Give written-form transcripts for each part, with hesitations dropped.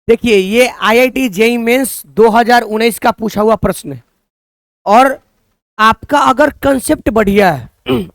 देखिए ये IIT JEE mains 2019 का पूछा हुआ प्रश्न है। और आपका अगर कंसेप्ट बढ़िया है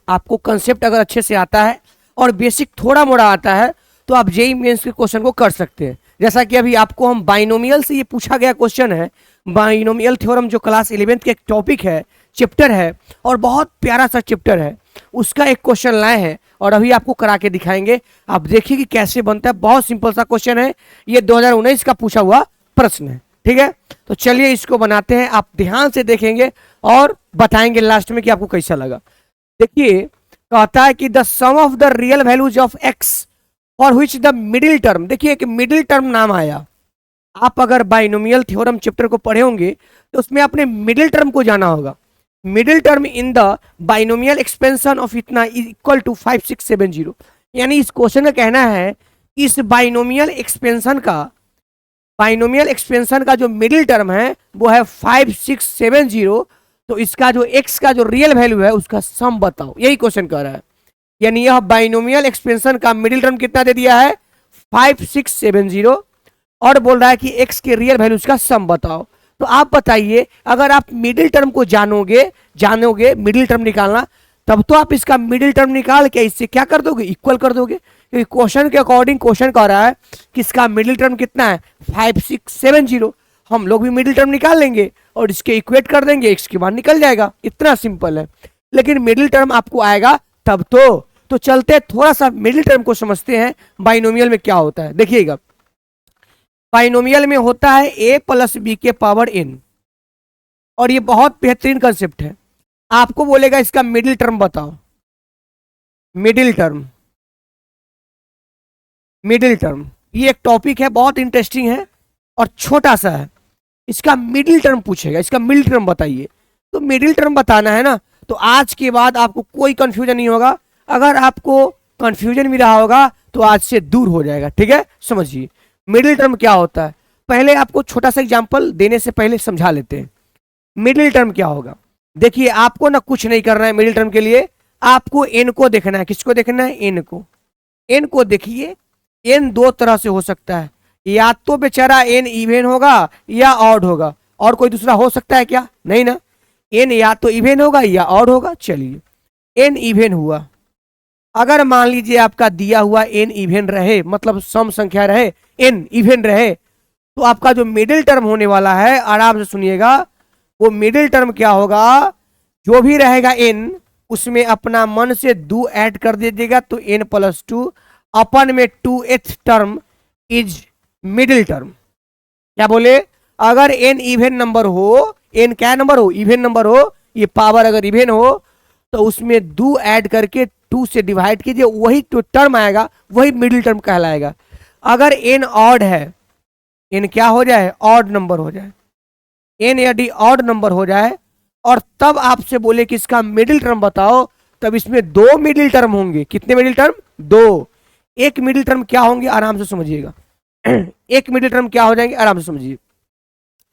आपको कंसेप्ट अगर अच्छे से आता है और बेसिक थोड़ा मोड़ा आता है तो आप जेईई मेंस के क्वेश्चन को कर सकते हैं। जैसा कि अभी आपको हम बाइनोमियल से ये पूछा गया क्वेश्चन है, बाइनोमियल थ्योरम जो क्लास 11th का एक टॉपिक है, चैप्टर है और बहुत प्यारा सा चैप्टर है, उसका एक क्वेश्चन लाए हैं और अभी आपको करा के दिखाएंगे। आप देखिए कि कैसे बनता है, बहुत सिंपल सा क्वेश्चन है, ये 2019 का पूछा हुआ प्रश्न है। ठीक है, तो चलिए इसको बनाते हैं, आप ध्यान से देखेंगे और बताएंगे लास्ट में कि आपको कैसा लगा। देखिए कहता है कि the sum of the real values of x for which the middle term, देखिए एक मिडिल टर्म नाम आया। आप अगर बाइनोमियल थ्योरम चैप्टर को पढ़े होंगे तो उसमें आपने मिडिल टर्म को जाना होगा। Middle term in the binomial expansion of इतना इक्वल टू 5670, यानी इस क्वेश्चन का कहना है इस बाइनोमियल एक्सपेंशन का जो मिडिल टर्म है वो है 5670, तो इसका जो x का जो रियल वैल्यू है उसका सम बताओ, यही क्वेश्चन कर रहा है। यानी यह बाइनोमियल एक्सपेंशन का मिडिल टर्म कितना दे दिया है 5670 और बोल रहा है कि x के रियल वैल्यूज का सम बताओ। तो आप बताइए अगर आप मिडिल टर्म को जानोगे मिडिल टर्म निकालना, तब तो आप इसका मिडिल टर्म निकाल के इससे क्या कर दोगे, इक्वल कर दोगे, क्योंकि क्वेश्चन के अकॉर्डिंग क्वेश्चन कह रहा है कि इसका मिडिल टर्म कितना है 5670। हम लोग भी मिडिल टर्म निकाल लेंगे और इसके इक्वेट कर देंगे, x के बाद निकल जाएगा, इतना सिंपल है। लेकिन मिडिल टर्म आपको आएगा तब तो चलते थोड़ा सा मिडिल टर्म को समझते हैं बाइनोमियल में क्या होता है। देखिएगा बाइनोमियल में होता है a प्लस बी के पावर n, और ये बहुत बेहतरीन कंसेप्ट है। आपको बोलेगा इसका मिडिल टर्म बताओ, मिडिल टर्म ये एक टॉपिक है, बहुत इंटरेस्टिंग है और छोटा सा है। इसका मिडिल टर्म पूछेगा, इसका मिडिल टर्म बताइए, तो मिडिल टर्म बताना है ना, तो आज के बाद आपको कोई कंफ्यूजन नहीं होगा। अगर आपको कंफ्यूजन भी रहा होगा तो आज से दूर हो जाएगा। ठीक है, समझिए मिडिल टर्म क्या होता है। पहले आपको छोटा सा एग्जांपल देने से पहले समझा लेते हैं मिडिल टर्म क्या होगा। देखिए आपको ना कुछ नहीं करना है मिडिल टर्म के लिए, आपको एन को देखना है। किसको देखना है, एन को। एन को देखिए, एन दो तरह से हो सकता है, या तो बेचारा एन इवन होगा या ऑड होगा, और कोई दूसरा हो सकता है क्या, नहीं ना। एन या तो इवन होगा या ऑड होगा। चलिए एन इवन हुआ, अगर मान लीजिए आपका दिया हुआ एन इवन रहे, मतलब सम संख्या रहे, एन इवन रहे, तो आपका जो मिडिल टर्म होने वाला है, आराम से सुनिएगा, वो मिडिल टर्म क्या होगा, जो भी रहेगा एन उसमें अपना मन से 2 ऐड कर दीजिएगा, तो एन प्लस 2 अपन में 2th term is middle term. क्या बोले, अगर एन इवन नंबर हो, एन क्या नंबर हो, इवन नंबर हो, ये पावर अगर इवन हो तो उसमें 2 ऐड करके 2 से डिवाइड कीजिए, वही तो टर्म आएगा, वही मिडिल टर्म कहलाएगा। अगर एन ऑड है, एन क्या हो जाए, ऑड नंबर हो जाए, एन यदि ऑड नंबर हो जाए और तब आपसे बोले कि इसका मिडिल टर्म बताओ, तब इसमें 2 मिडिल टर्म होंगे। कितने मिडिल टर्म, 2। एक मिडिल टर्म क्या होंगे, आराम से समझिएगा एक मिडिल टर्म क्या हो जाएंगे, आराम से समझिए।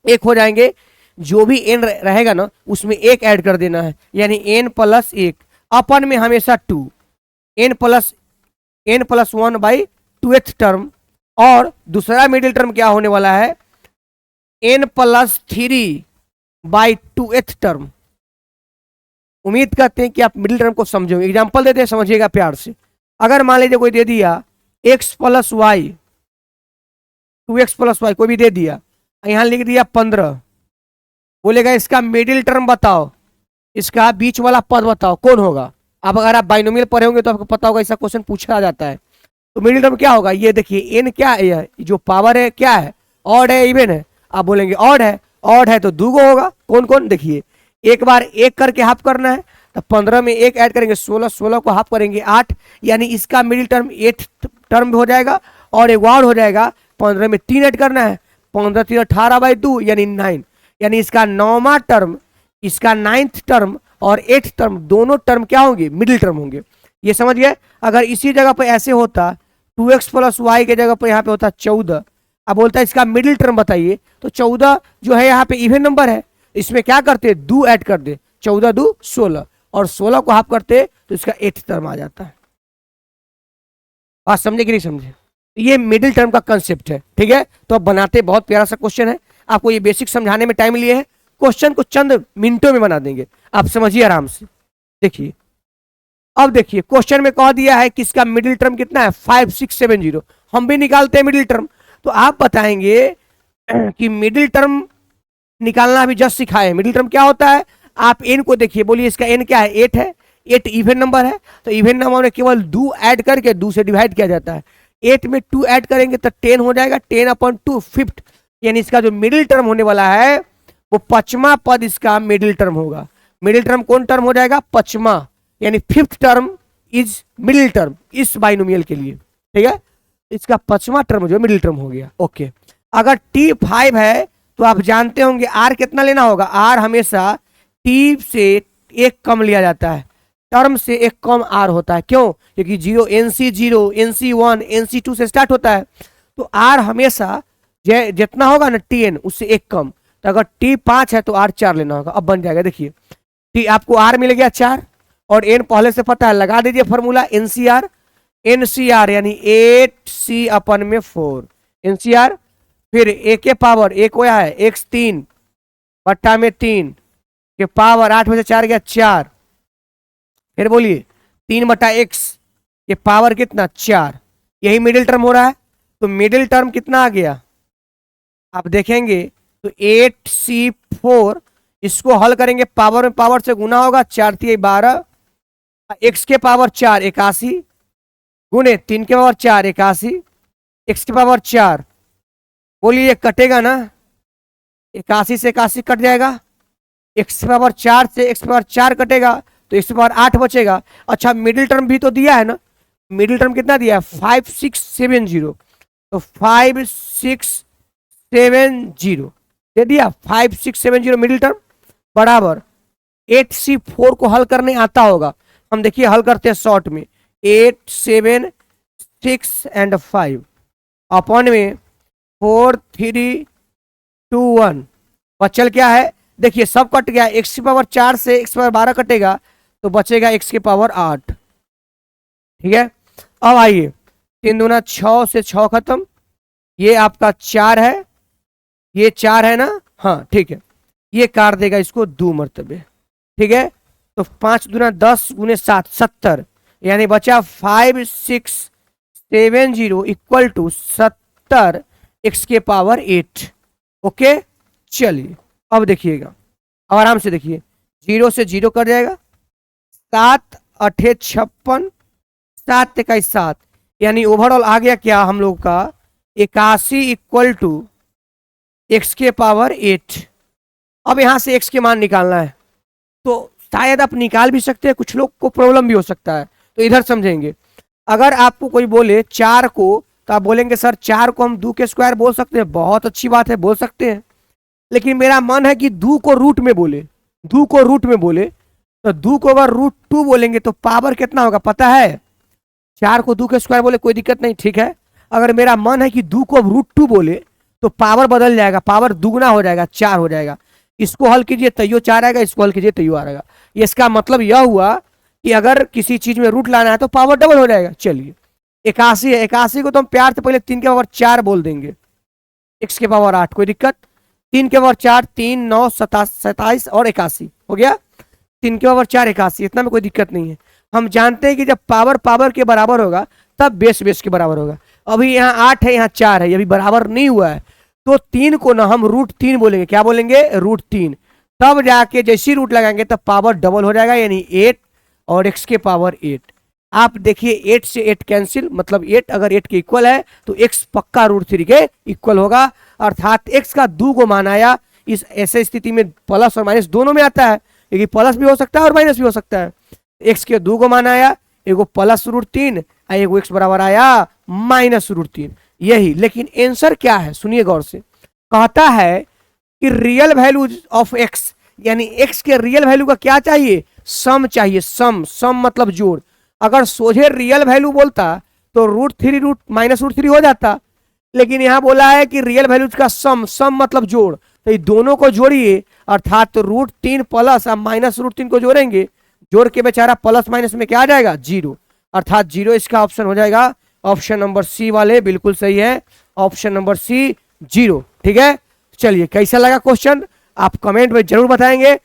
एक हो जाएंगे जो भी एन रहेगा ना उसमें 1 ऐड कर देना है, यानी एन प्लस 1 अपन में हमेशा 2, N plus 1 by 2th term. और दूसरा मिडिल टर्म क्या होने वाला है, N plus 3 by 2th term. उम्मीद करते हैं कि आप मिडिल टर्म को समझोगे। एग्जांपल देते हैं, समझिएगा प्यार से। अगर मान लीजिए कोई दे दिया x plus y, 2x plus y कोई भी दे दिया, यहां लिख दिया 15, बोलेगा इसका मिडिल टर्म बताओ, इसका बीच वाला पद बताओ, कौन होगा। अब अगर आप बाइनोमियल पढ़े होंगे तो आपको पता होगा ऐसा क्वेश्चन पूछा जाता है। तो मिडिल टर्म क्या होगा, ये देखिए एन क्या है, जो पावर है क्या है, ऑड है इवन है, आप बोलेंगे ऑड है, ऑड है तो 2 गो होगा, कौन कौन, देखिए एक बार 1 करके हाफ करना है, तो 15 में 1 ऐड करेंगे 16, 16 को हाफ करेंगे 8, यानी इसका मिडिल टर्म 8th टर्म हो जाएगा। और एक और हो जाएगा 15 में 3 ऐड करना है, 15 3 18 बाई 2 यानी 9, यानी इसका 9वां टर्म, इसका 9th टर्म और 8th टर्म दोनों टर्म क्या होंगे, मिडिल टर्म होंगे। ये समझ गए। अगर इसी जगह पर ऐसे होता 2x प्लस वाई के जगह पर यहाँ पे होता 14, अब बोलता है इसका मिडिल टर्म बताइए, तो 14 जो है यहाँ पे इवन नंबर है, इसमें क्या करते 2 ऐड कर दे, 14 2 16, और 16 को हाफ करते तो इसका 8th टर्म आ जाता है। बात समझे कि नहीं समझे। ये मिडिल टर्म का कंसेप्ट है, ठीक है। तो अब बनाते, बहुत प्यारा सा क्वेश्चन है, आपको ये बेसिक समझाने में टाइम लिए है, क्वेश्चन को चंद मिनटों में बना देंगे, आप समझिए आराम से। देखिए, अब देखिए क्वेश्चन में कह दिया है कि इसका मिडिल टर्म कितना है 5670, हम भी निकालते हैं मिडिल टर्म। तो आप बताएंगे कि मिडिल टर्म निकालना अभी जस्ट सिखाए, मिडिल टर्म क्या होता है। आप एन को देखिए, बोलिए इसका एन क्या है, 8 है, 8 इवन नंबर है, तो इवन नंबर में केवल 2 ऐड करके 2 से डिवाइड किया जाता है। 8 में 2 ऐड करेंगे तो 10 हो जाएगा, 10/2 फिफ्थ, यानी इसका जो मिडिल टर्म होने वाला है वो पचमा पद इसका मिडिल टर्म होगा। मिडिल टर्म कौन टर्म हो जाएगा, पचमा, यानी fifth term is middle term इस बाइनोमियल के लिए, ठीक है। इसका पचमा टर्म जो मिडिल टर्म हो गया, ओके। अगर T5 है तो आप जानते होंगे आर कितना लेना होगा, आर हमेशा टी से एक कम लिया जाता है, टर्म से एक कम आर होता है, क्यों, क्योंकि 0 NC0 NC1 NC2 से स्टार्ट होता है, तो आर हमेशा जितना होगा ना TN उससे एक कम। तो अगर T5 है तो आर 4 लेना होगा। अब बन जाएगा, देखिए टी आपको आर मिल गया 4 और एन पहले से पता है, लगा दीजिए फॉर्मूला NCR यानी 8C/4 NCR, फिर ए के पावर एक होया है x3 बट्टा में 3 के पावर 8 में से 4 गया 4, फिर बोलिए 3/x के पावर कितना 4, यही मिडिल टर्म हो रहा है। तो मिडिल टर्म कितना आ गया, आप देखेंगे तो 8C4, इसको हल करेंगे पावर में पावर से गुना होगा, 4 3 12, x के पावर 4 81 गुने 3 के पावर 4 81, x के पावर 4, बोलिए ये कटेगा ना, 81 से 81 कट जाएगा, x पावर 4 से x पावर 4 कटेगा तो x पावर 8 बचेगा। अच्छा मिडिल टर्म भी तो दिया है ना, मिडिल टर्म कितना दिया है 5670, तो 5670 दे दिया, 5670 मिडिल टर्म बराबर 8C4 को हल करने आता होगा, हम देखिए हल करते हैं शॉर्ट में, 8 7 6 एंड 5 अपॉन में 4 3 2 1, बचल क्या है, देखिए सब कट गया, x की पावर 4 से x पावर 12 कटेगा तो बचेगा x की पावर 8, ठीक है। अब आइए 3 दूना 6 से 6 खत्म, ये आपका 4 है, ये 4 है ना, हाँ ठीक है, ये काट देगा इसको 2 मरतबे, ठीक है। तो 5 दूना 10 गुने 7 70, यानी बचा 5670 इक्वल टू 70 x के पावर 8, ओके। चलिए अब देखिएगा, अब आराम से देखिए, 0 से 0 कर जाएगा, 7 8 56, 7 21 7, यानी ओवरऑल आ गया क्या हम लोग का 81 इक्वल टू x के पावर 8। अब यहां से x के मान निकालना है, तो शायद आप निकाल भी सकते हैं, कुछ लोग को प्रॉब्लम भी हो सकता है, तो इधर समझेंगे। अगर आपको कोई बोले 4 को, तो आप बोलेंगे सर 4 को हम 2 के स्क्वायर बोल सकते हैं, बहुत अच्छी बात है, बोल सकते हैं, लेकिन मेरा मन है कि 2 को रूट में बोले, 2 को रूट में बोले, तो 2 को अगर √2 बोलेंगे तो पावर कितना होगा पता है, 4 को 2 के स्क्वायर बोले कोई दिक्कत नहीं, ठीक है। अगर मेरा मन है कि 2 को √2 बोले तो पावर बदल जाएगा, पावर दुगना हो जाएगा, 4 हो जाएगा। इसको हल कीजिए तैयो 4 आएगा, इसको हल कीजिए तैयो आएगा। इसका मतलब यह हुआ कि अगर किसी चीज में रूट लाना है तो पावर डबल हो जाएगा। चलिए 81 है, 81 को तो हम प्यार से पहले 3 के पावर 4 बोल देंगे, x के पावर 8, कोई दिक्कत, 3 के पावर 4 3 9 27 और 81 हो गया, 3 के पावर 4 81, इतना में कोई दिक्कत नहीं है। हम जानते हैं कि जब पावर पावर के बराबर होगा तब बेस बेस के बराबर होगा। अभी यहाँ 8 है, यहाँ 4 है, ये अभी बराबर नहीं हुआ है, तो 3 को ना हम √3 बोलेंगे, क्या बोलेंगे √3, तब जाके जैसी रूट लगाएंगे तब पावर डबल हो जाएगा, यानी 8 और x के पावर 8। आप देखिए 8 से 8 कैंसिल, मतलब 8 अगर 8 के इक्वल है तो x पक्का √3 के इक्वल होगा, अर्थात x का 2 को मानाया। इस ऐसे स्थिति में प्लस और माइनस दोनों में आता है, क्योंकि प्लस भी हो सकता है और माइनस भी हो सकता है। x के 2 को मानाया, एगो प्लस √3 और एगो x बराबर आया माइनस √3, यही। लेकिन आंसर क्या है सुनिए गौर से, कहता है कि रियल वैल्यू ऑफ x, यानी x के रियल वैल्यू का क्या चाहिए, सम चाहिए, सम, सम मतलब जोड़। अगर सोझे रियल वैल्यू बोलता तो √3 माइनस √3 हो जाता, लेकिन यहां बोला है कि रियल वैल्यूज का सम, सम मतलब जोड़, तो ये दोनों को जोड़िए, अर्थात तो √3 प्लस और माइनस √3 को जोड़ेंगे, जोड़ के बेचारा प्लस माइनस में क्या आ जाएगा 0, अर्थात 0 इसका ऑप्शन हो जाएगा ऑप्शन नंबर सी वाले बिल्कुल सही है, ऑप्शन नंबर सी 0। ठीक है, चलिए कैसा लगा क्वेश्चन आप कमेंट में जरूर बताएंगे।